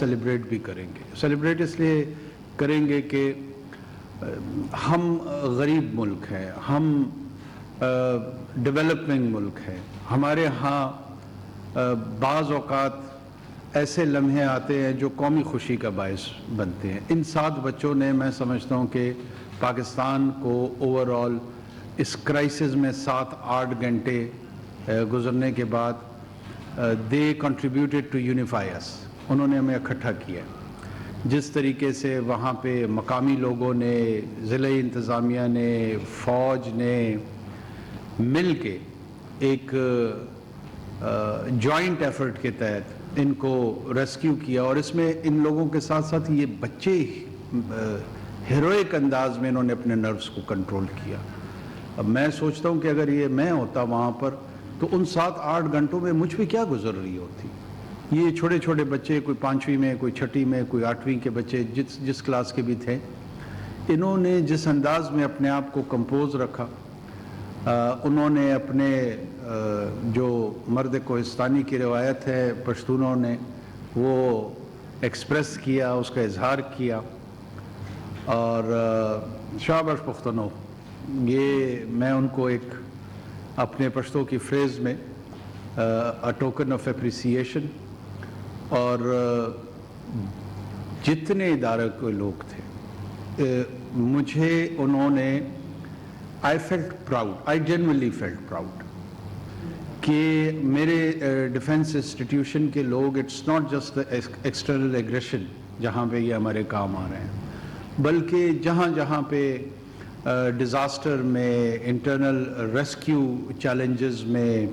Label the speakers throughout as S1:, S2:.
S1: Celebrate بھی کریں گے. سیلیبریٹ اس لیے کریں گے کہ ہم غریب ملک ہیں, ہم ڈیولپنگ ملک ہیں. ہمارے ہاں بعض اوقات ایسے لمحے آتے ہیں جو قومی خوشی کا باعث بنتے ہیں. ان 7 بچوں نے, میں سمجھتا ہوں کہ پاکستان کو اوور آل اس کرائسس میں 7-8 گھنٹے گزرنے کے بعد دے کنٹریبیوٹیڈ ٹو یونیفائی اس. انہوں نے ہمیں اکٹھا کیا. جس طریقے سے وہاں پہ مقامی لوگوں نے, ضلعی انتظامیہ نے, فوج نے مل کے ایک جوائنٹ ایفرٹ کے تحت ان کو ریسکیو کیا, اور اس میں ان لوگوں کے ساتھ ساتھ یہ بچے ہیروئک انداز میں انہوں نے اپنے نروس کو کنٹرول کیا. اب میں سوچتا ہوں کہ اگر یہ میں ہوتا وہاں پر تو ان 7-8 گھنٹوں میں مجھ پہ کیا گزر رہی ہوتی. یہ چھوٹے چھوٹے بچے, کوئی 5ویں میں, کوئی 6ٹھی میں, کوئی 8ویں کے بچے, جس کلاس کے بھی تھے, انہوں نے جس انداز میں اپنے آپ کو کمپوز رکھا, انہوں نے اپنے جو مرد کوہستانی کی روایت ہے پشتونوں نے, وہ ایکسپریس کیا, اس کا اظہار کیا. اور شاباش پختونو, یہ میں ان کو ایک اپنے پشتو کی فریز میں a token of appreciation, اور جتنے ادارے کے لوگ تھے مجھے انہوں نے I felt proud, I genuinely felt proud کہ میرے ڈیفنس انسٹیٹیوشن کے لوگ, it's not just external aggression جہاں پہ یہ ہمارے کام آ رہے ہیں, بلکہ جہاں جہاں پہ ڈیزاسٹر میں, انٹرنل ریسکیو چیلنجز میں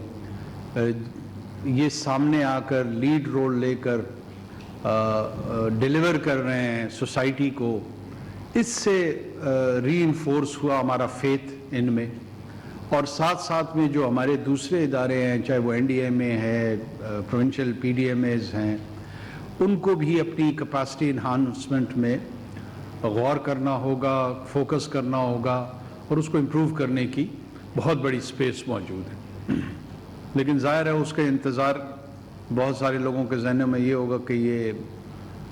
S1: یہ سامنے آ کر لیڈ رول لے کر ڈیلیور کر رہے ہیں سوسائٹی کو, اس سے ری انفورس ہوا ہمارا فیتھ ان میں. اور ساتھ ساتھ میں جو ہمارے دوسرے ادارے ہیں, چاہے وہ NDMA ہے, پروونشل PDMAs ہیں, ان کو بھی اپنی کیپیسٹی انہانسمنٹ میں غور کرنا ہوگا, فوکس کرنا ہوگا, اور اس کو امپروو کرنے کی بہت بڑی سپیس موجود ہے. لیکن ظاہر ہے اس کا انتظار بہت سارے لوگوں کے ذہنوں میں یہ ہوگا کہ یہ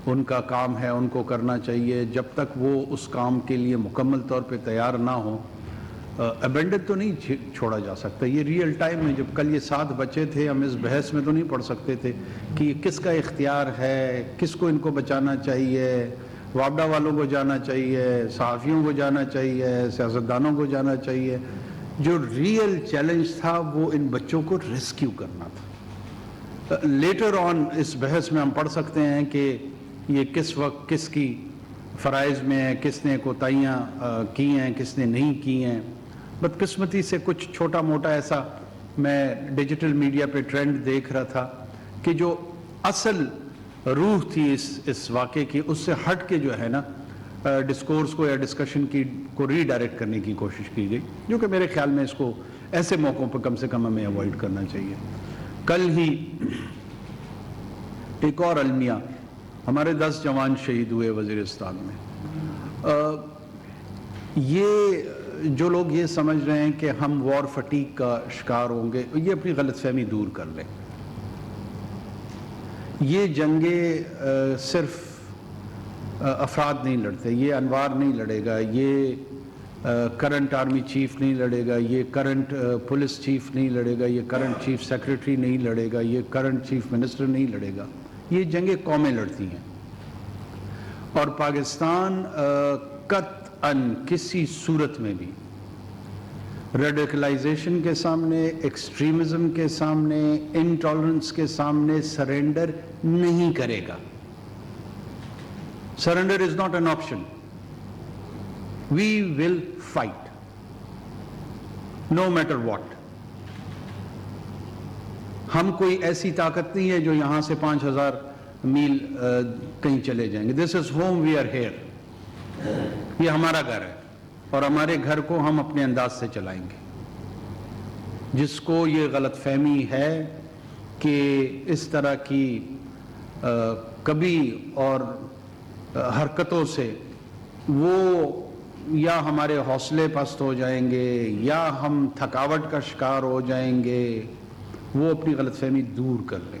S1: ان کا کام ہے, ان کو کرنا چاہیے. جب تک وہ اس کام کے لیے مکمل طور پہ تیار نہ ہوں, ابینڈن تو نہیں چھوڑا جا سکتا. یہ ریئل ٹائم میں, جب کل یہ 7 بچے تھے, ہم اس بحث میں تو نہیں پڑھ سکتے تھے کہ یہ کس کا اختیار ہے, کس کو ان کو بچانا چاہیے. وابڈا والوں کو جانا چاہیے, صحافیوں کو جانا چاہیے, سیاستدانوں کو جانا چاہیے. جو ریئل چیلنج تھا وہ ان بچوں کو ریسکیو کرنا تھا. لیٹر آن اس بحث میں ہم پڑھ سکتے ہیں کہ یہ کس وقت کس کی فرائض میں ہے, کس نے کوتاہیاں کی ہیں, کس نے نہیں کی ہیں. بدقسمتی سے کچھ چھوٹا موٹا ایسا میں ڈیجیٹل میڈیا پہ ٹرینڈ دیکھ رہا تھا کہ جو اصل روح تھی اس واقعے کی, اس سے ہٹ کے جو ہے نا ڈسکورس کو یا ڈسکشن کو ری ڈائریکٹ کرنے کی کوشش کی گئی, جو کہ میرے خیال میں اس کو ایسے موقعوں پر کم سے کم ہمیں اوائڈ کرنا چاہیے. کل ہی ایک اور المیہ, ہمارے 10 جوان شہید ہوئے وزیرستان میں. یہ جو لوگ یہ سمجھ رہے ہیں کہ ہم وار فٹیگ کا شکار ہوں گے, یہ اپنی غلط فہمی دور کر لیں. یہ جنگیں صرف افراد نہیں لڑتے, یہ انوار نہیں لڑے گا, یہ کرنٹ آرمی چیف نہیں لڑے گا, یہ کرنٹ پولیس چیف نہیں لڑے گا, یہ کرنٹ چیف سیکریٹری نہیں لڑے گا, یہ کرنٹ چیف منسٹر نہیں لڑے گا. یہ جنگیں قومیں لڑتی ہیں. اور پاکستان قطعاً کسی صورت میں بھی ریڈیکلائزیشن کے سامنے, ایکسٹریمزم کے سامنے, انٹالرنس کے سامنے سرنڈر نہیں کرے گا. Surrender is not an option. We will fight, no matter what. ہم کوئی ایسی طاقت نہیں ہے جو یہاں سے 5000 میل کہیں چلے جائیں گے. This is home, we are here. یہ ہمارا گھر ہے, اور ہمارے گھر کو ہم اپنے انداز سے چلائیں گے. جس کو یہ غلط فہمی ہے کہ اس طرح کی کبھی اور حرکتوں سے وہ یا ہمارے حوصلے پست ہو جائیں گے یا ہم تھکاوٹ کا شکار ہو جائیں گے, وہ اپنی غلط فہمی دور کر لیں.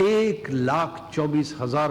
S1: 1,24,000